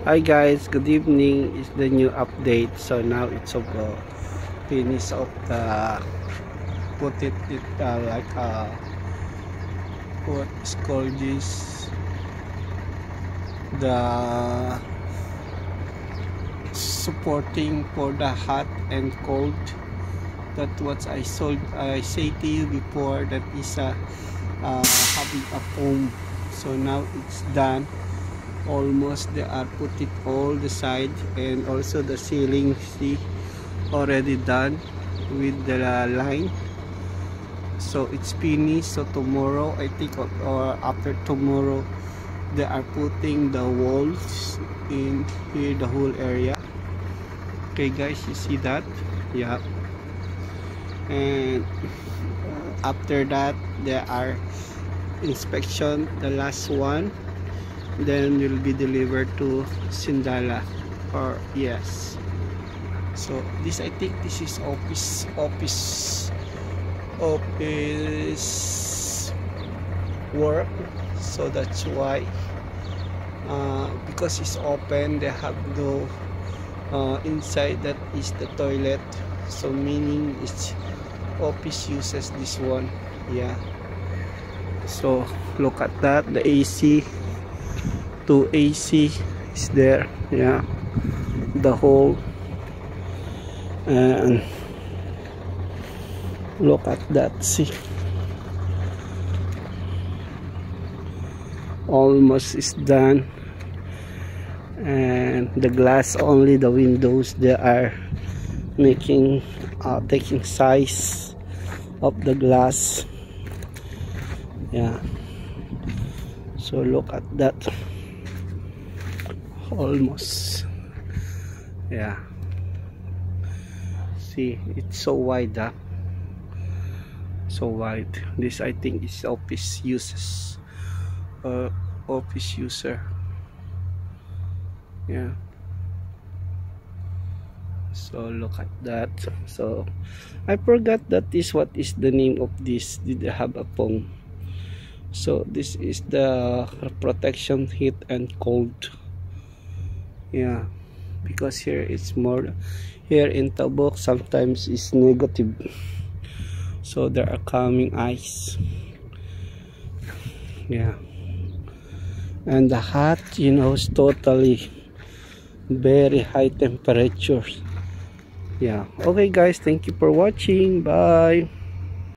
Hi guys, good evening. Is the new update. So now it's of finish of the put it like what is called this, the supporting for the hot and cold. That what I say to you before, that is having a foam. So now it's done. Almost they are put it all the side, and also the ceiling, see, already done with the line. So it's finished. So tomorrow, I think, or after tomorrow, they are putting the walls in here, the whole area. Okay guys, you see that? Yeah. And after that, there are inspection, the last one, then will be delivered to Sindala, or yes. So this, I think this is office work. So that's why because it's open, they have no inside, that is the toilet. So meaning it's office uses this one. Yeah. So look at that, the AC, 2 AC is there. Yeah, the whole, and look at that, see, almost is done. And the glass, only the windows, they are making taking size of the glass. Yeah, so look at that, almost. Yeah, see, it's so wide, so wide. This, I think, is office uses, office user. Yeah, so look at that. So I forgot that is what is the name of this. Did they have a phone? So this is the protection heat and cold. Yeah, because here it's more, here in Tabuk sometimes it's negative, so there are coming ice. Yeah, and the hot, you know, is totally very high temperatures. Yeah. Okay guys, thank you for watching. Bye.